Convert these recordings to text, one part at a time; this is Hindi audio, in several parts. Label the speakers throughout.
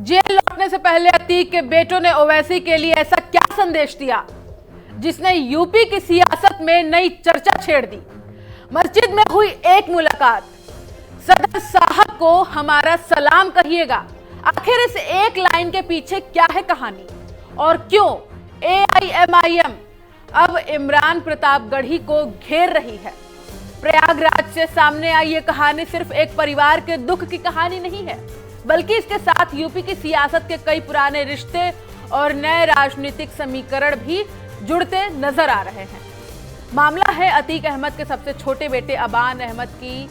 Speaker 1: जेल लौटने से पहले अतीक के बेटों ने ओवैसी के लिए ऐसा क्या संदेश दिया जिसने यूपी की सियासत में नई चर्चा छेड़ दी। मस्जिद में हुई एक मुलाकात, सदर साहब को हमारा सलाम कहिएगा। आखिर इस एक लाइन के पीछे क्या है कहानी और क्यों एआईएमआईएम अब इमरान प्रतापगढ़ी को घेर रही है। प्रयागराज से सामने आई ये कहानी सिर्फ एक परिवार के दुख की कहानी नहीं है, बल्कि इसके साथ यूपी की सियासत के कई पुराने रिश्ते और नए राजनीतिक समीकरण भी जुड़ते नजर आ रहे हैं। मामला है अतीक अहमद के सबसे छोटे बेटे अबान अहमद की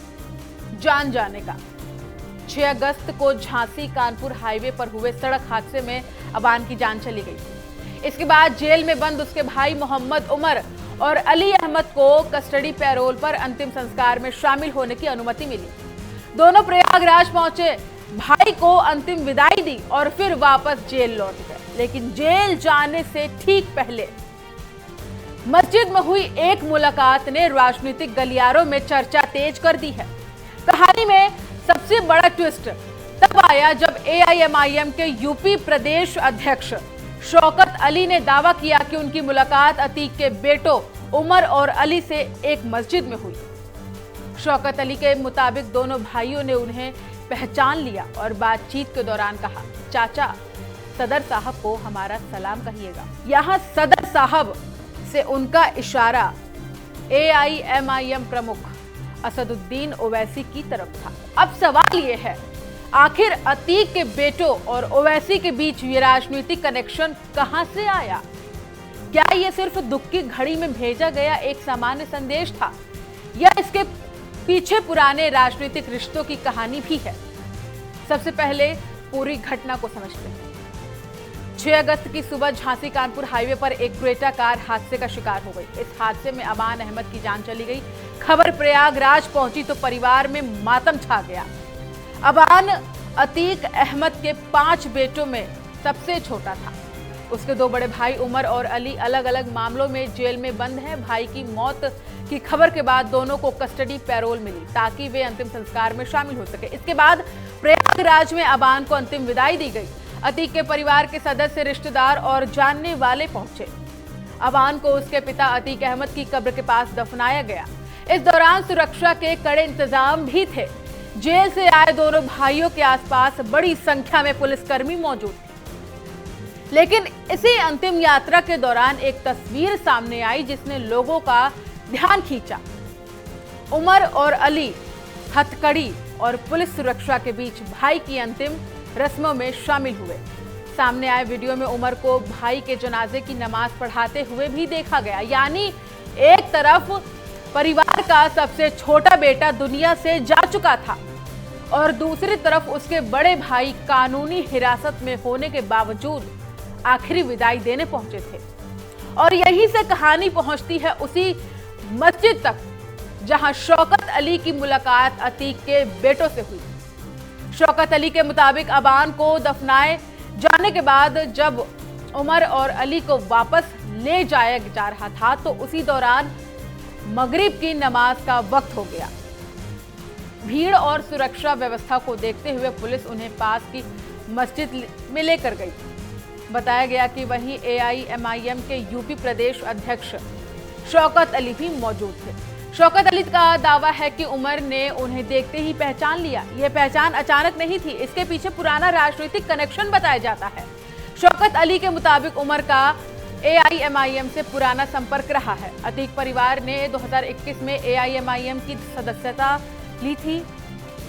Speaker 1: जान जाने का। 6 अगस्त को झांसी कानपुर हाईवे पर हुए सड़क हादसे में अबान की जान चली गई। इसके बाद जेल में बंद उसके भाई मोहम्मद उमर और अली अहमद को कस्टडी पैरोल पर अंतिम संस्कार में शामिल होने की अनुमति मिली। दोनों प्रयागराज पहुंचे, भाई को अंतिम विदाई दी और फिर वापस जेल लौट गए। लेकिन जेल जाने से ठीक पहले मस्जिद में हुई एक मुलाकात ने राजनीतिक गलियारों में चर्चा तेज कर दी है। कहानी में सबसे बड़ा ट्विस्ट तब आया जब एआईएमआईएम के यूपी प्रदेश अध्यक्ष शौकत अली ने दावा किया कि उनकी मुलाकात अतीक के बेटों उमर और अली से एक मस्जिद में हुई। शौकत अली के मुताबिक दोनों भाइयों ने उन्हें पहचान लिया और बातचीत के दौरान कहा, चाचा सदर साहब को हमारा सलाम कहिएगा। यहां सदर साहब से उनका इशारा एआईएमआईएम प्रमुख असदुद्दीन ओवैसी की तरफ था। अब सवाल यह है, आखिर अतीक के बेटों और ओवैसी के बीच ये राजनीतिक कनेक्शन कहां से आया? क्या ये सिर्फ दुख की घड़ी में भेजा गया एक सामान्य संदेश था या इसके पीछे पुराने राजनीतिक रिश्तों की कहानी भी है? सबसे पहले पूरी घटना को समझते हैं। 6 अगस्त की सुबह झांसी कानपुर हाईवे पर एक क्रेटा कार हादसे का शिकार हो गई। इस हादसे में अबान अहमद की जान चली गई। खबर प्रयागराज पहुंची तो परिवार में मातम छा गया। अबान अतीक अहमद के 5 बेटों में सबसे छोटा था। उसके 2 बड़े भाई उमर और अली अलग अलग मामलों में जेल में बंद हैं। भाई की मौत की खबर के बाद दोनों को कस्टडी पैरोल मिली ताकि वे अंतिम संस्कार में शामिल हो सके। इसके बाद प्रयागराज में अबान को अंतिम विदाई दी गई। अतीक के परिवार के सदस्य, रिश्तेदार और जानने वाले पहुंचे। अबान को उसके पिता अतीक अहमद की कब्र के पास दफनाया गया। इस दौरान सुरक्षा के कड़े इंतजाम भी थे। जेल से आए दोनों भाइयों के आसपास बड़ी संख्या में पुलिसकर्मी मौजूद थे। लेकिन इसी अंतिम यात्रा के दौरान एक तस्वीर सामने आई जिसने लोगों का ध्यान खींचा। उमर और अली हथकड़ी और पुलिस सुरक्षा के बीच भाई की अंतिम रस्मों में शामिल हुए। सामने आए वीडियो में उमर को भाई के जनाजे की नमाज पढ़ाते हुए भी देखा गया। यानी एक तरफ परिवार का सबसे छोटा बेटा दुनिया से जा चुका था और दूसरी तरफ उसके बड़े भाई कानूनी हिरासत में होने के बावजूद आखिरी विदाई देने पहुंचे थे। और यहीं से कहानी पहुंचती है उसी मस्जिद तक जहां शौकत अली की मुलाकात अतीक के बेटों से हुई। शौकत अली के मुताबिक अबान को दफनाए जाने के बाद जब उमर और अली को वापस ले जाया जा रहा था तो उसी दौरान मगरिब की नमाज का वक्त हो गया। भीड़ और सुरक्षा व्यवस्था को देखते हुए पुलिस उन्हें पास की मस्जिद में लेकर गई। बताया गया कि वहीं एआईएमआईएम के यूपी प्रदेश अध्यक्ष शौकत अली भी मौजूद थे। शौकत अली का दावा है कि उमर ने उन्हें देखते ही पहचान लिया। यह पहचान अचानक नहीं थी, इसके पीछे पुराना राजनीतिक कनेक्शन बताया जाता है। शौकत अली के मुताबिक उमर का एआईएमआईएम से पुराना संपर्क रहा है। अतीक परिवार ने 2021 में एआईएमआईएम की सदस्यता ली थी।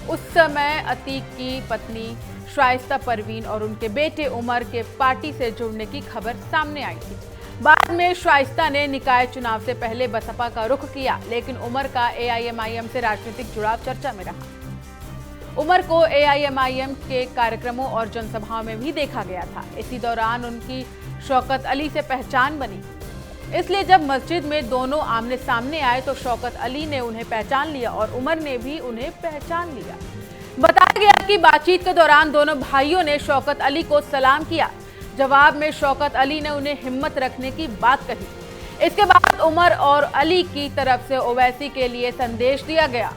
Speaker 1: उस समय अतीक की पत्नी शाइस्ता परवीन और उनके बेटे उमर के पार्टी से जुड़ने की खबर सामने आई थी। बाद में शाइस्ता ने निकाय चुनाव से पहले बसपा का रुख किया, लेकिन उमर का एआईएमआईएम से राजनीतिक जुड़ाव चर्चा में रहा। उमर को एआईएमआईएम के कार्यक्रमों और जनसभाओं में भी देखा गया था। इसी दौरान उनकी शौकत अली से पहचान बनी। इसलिए जब मस्जिद में दोनों आमने सामने आए तो शौकत अली ने उन्हें पहचान लिया और उमर ने भी उन्हें पहचान लिया। बताया गया कि बातचीत के दौरान दोनों भाइयों ने शौकत अली को सलाम किया। जवाब में शौकत अली ने उन्हें हिम्मत रखने की बात कही। इसके बाद उमर और अली की तरफ से ओवैसी के लिए संदेश दिया गया।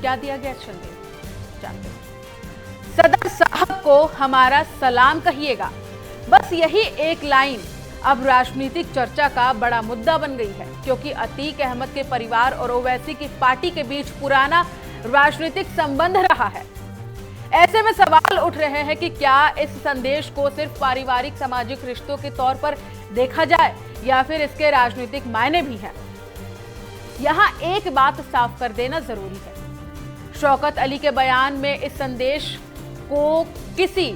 Speaker 1: क्या दिया गया संदेश जानते हैं। सदर साहब को हमारा सलाम कहिएगा। बस यही एक लाइन अब राजनीतिक चर्चा का बड़ा मुद्दा बन गई है, क्योंकि अतीक अहमद के परिवार और ओवैसी की पार्टी के बीच पुराना राजनीतिक संबंध रहा है। ऐसे में सवाल उठ रहे हैं कि क्या इस संदेश को सिर्फ पारिवारिक सामाजिक रिश्तों के तौर पर देखा जाए या फिर इसके राजनीतिक मायने भी हैं। यहां एक बात साफ कर देना जरूरी है, शौकत अली के बयान में इस संदेश को किसी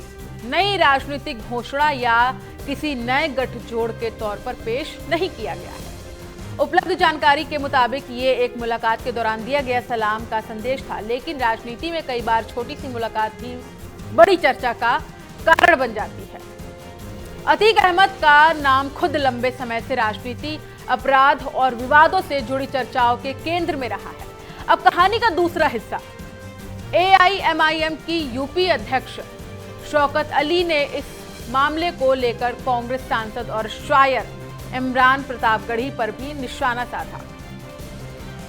Speaker 1: नई राजनीतिक घोषणा या किसी नए गठजोड़ के तौर पर पेश नहीं किया गया है। उपलब्ध जानकारी के मुताबिक ये एक मुलाकात के दौरान दिया गया सलाम का संदेश था, लेकिन राजनीति में कई बार छोटी सी मुलाकात भी बड़ी चर्चा का कारण बन जाती है। अतीक अहमद का नाम खुद लंबे समय से राजनीति, अपराध और विवादों से जुड़ी चर्चाओं के केंद्र में रहा है। अब कहानी का दूसरा हिस्सा, AIMIM की यूपी अध्यक्ष शौकत अली ने इस मामले को लेकर कांग्रेस सांसद और शायर इमरान प्रतापगढ़ी पर भी निशाना साधा।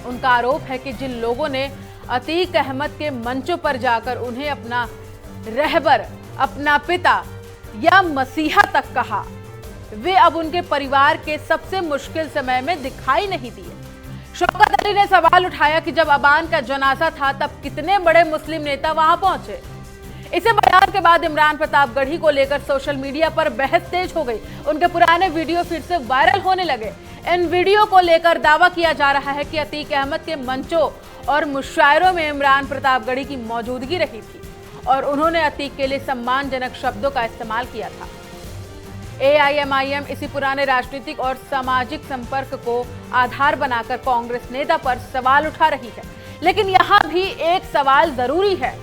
Speaker 1: उनका आरोप है कि जिन लोगों ने अतीक अहमद के मंचों पर जाकर उन्हें अपना रहबर, अपना पिता या मसीहा तक कहा, वे अब उनके परिवार के सबसे मुश्किल समय में दिखाई नहीं दिए। शौकत अली ने सवाल उठाया कि जब अबान का जनाजा था तब कितने बड़े मुस्लिम नेता वहां पहुंचे। इसे बयान के बाद इमरान प्रतापगढ़ी को लेकर सोशल मीडिया पर बहस तेज हो गई। उनके पुराने वीडियो फिर से वायरल होने लगे। इन वीडियो को लेकर दावा किया जा रहा है कि अतीक अहमद के मंचों और मुशायरों में इमरान प्रतापगढ़ी की मौजूदगी रही थी और उन्होंने अतीक के लिए सम्मानजनक शब्दों का इस्तेमाल किया था। AIMIM इसी पुराने राजनीतिक और सामाजिक संपर्क को आधार बनाकर कांग्रेस नेता पर सवाल उठा रही है। लेकिन यहां भी एक सवाल जरूरी है,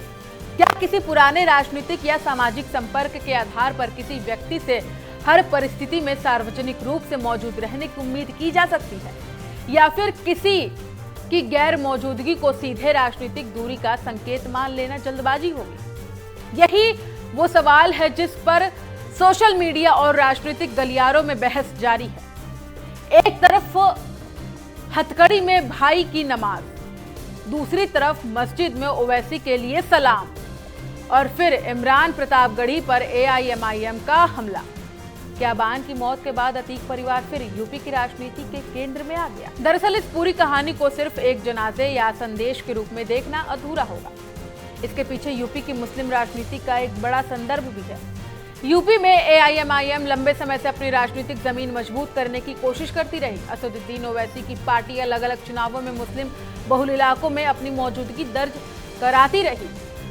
Speaker 1: क्या किसी पुराने राजनीतिक या सामाजिक संपर्क के आधार पर किसी व्यक्ति से हर परिस्थिति में सार्वजनिक रूप से मौजूद रहने की उम्मीद की जा सकती है, या फिर किसी की गैर मौजूदगी को सीधे राजनीतिक दूरी का संकेत मान लेना जल्दबाजी होगी? यही वो सवाल है जिस पर सोशल मीडिया और राजनीतिक गलियारों में बहस जारी है। एक तरफ हथकड़ी में भाई की नमाज, दूसरी तरफ मस्जिद में ओवैसी के लिए सलाम और फिर इमरान प्रतापगढ़ी पर AIMIM का हमला। क्या अबान की मौत के बाद अतीक परिवार फिर यूपी की राजनीति के केंद्र में आ गया? दरअसल इस पूरी कहानी को सिर्फ एक जनाजे या संदेश के रूप में देखना अधूरा होगा। इसके पीछे यूपी की मुस्लिम राजनीति का एक बड़ा संदर्भ भी है। यूपी में AIMIM लंबे समय से अपनी राजनीतिक जमीन मजबूत करने की कोशिश करती रही। असदुद्दीन ओवैसी की पार्टी अलग अलग चुनावों में मुस्लिम बहुल इलाकों में अपनी मौजूदगी दर्ज कराती रही।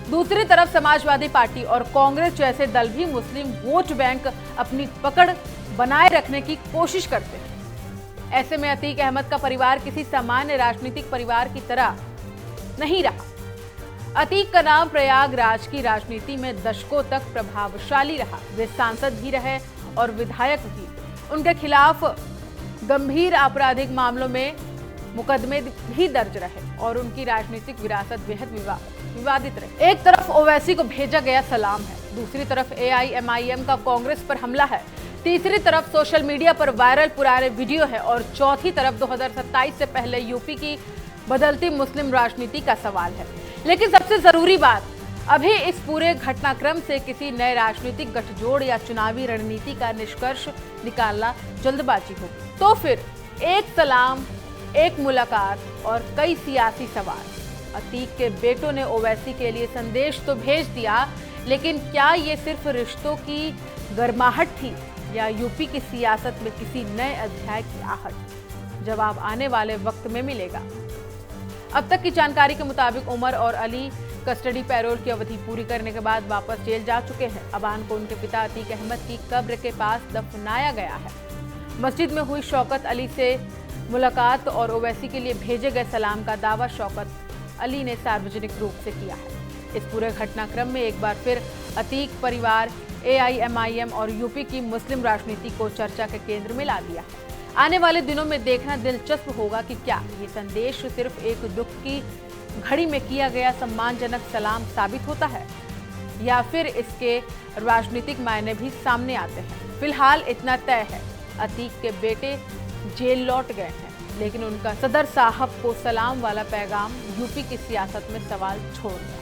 Speaker 1: दूसरी तरफ समाजवादी पार्टी और कांग्रेस जैसे दल भी मुस्लिम वोट बैंक अपनी पकड़ बनाए रखने की कोशिश करते हैं। ऐसे में अतीक अहमद का परिवार किसी सामान्य राजनीतिक परिवार की तरह नहीं रहा। अतीक का नाम प्रयागराज की राजनीति में दशकों तक प्रभावशाली रहा। वे सांसद भी रहे और विधायक भी। उनके खिलाफ गंभीर आपराधिक मामलों में मुकदमे भी दर्ज रहे और उनकी राजनीतिक विरासत बेहद विवादित रही। एक तरफ ओवैसी को भेजा गया सलाम है, दूसरी तरफ AIMIM का कांग्रेस पर हमला है, तीसरी तरफ सोशल मीडिया पर वायरल पुराने वीडियो है और चौथी तरफ 2027 से पहले यूपी की बदलती मुस्लिम राजनीति का सवाल है। लेकिन सबसे जरूरी बात, अभी इस पूरे घटनाक्रम से किसी नए राजनीतिक गठजोड़ या चुनावी रणनीति का निष्कर्ष निकालना जल्दबाजी होगी। तो फिर एक सलाम, एक मुलाकात और कई सियासी सवाल। अतीक के बेटों ने ओवैसी के लिए संदेश तो भेज दिया, लेकिन क्या ये सिर्फ रिश्तों की गर्माहट थी या यूपी की सियासत में किसी नए अध्याय की आहट? जवाब आने वाले वक्त में मिलेगा। अब तक की जानकारी के मुताबिक उमर और अली कस्टडी पैरोल की अवधि पूरी करने के बाद वापस जेल जा चुके हैं। अबान को उनके पिता अतीक अहमद की कब्र के पास दफनाया गया है। मस्जिद में हुई शौकत अली से मुलाकात और ओवैसी के लिए भेजे गए सलाम का दावा शौकत अली ने सार्वजनिक रूप से किया है। इस पूरे घटनाक्रम में एक बार फिर अतीक परिवार, AIMIM और यूपी की मुस्लिम राजनीति को चर्चा के केंद्र में ला दिया है। आने वाले दिनों में देखना दिलचस्प होगा कि क्या ये संदेश सिर्फ एक दुख की घड़ी में किया गया सम्मानजनक सलाम साबित होता है या फिर इसके राजनीतिक मायने भी सामने आते हैं। फिलहाल इतना तय है, अतीक के बेटे जेल लौट गए हैं, लेकिन उनका सदर साहब को सलाम वाला पैगाम यूपी की सियासत में सवाल छोड़ दिया।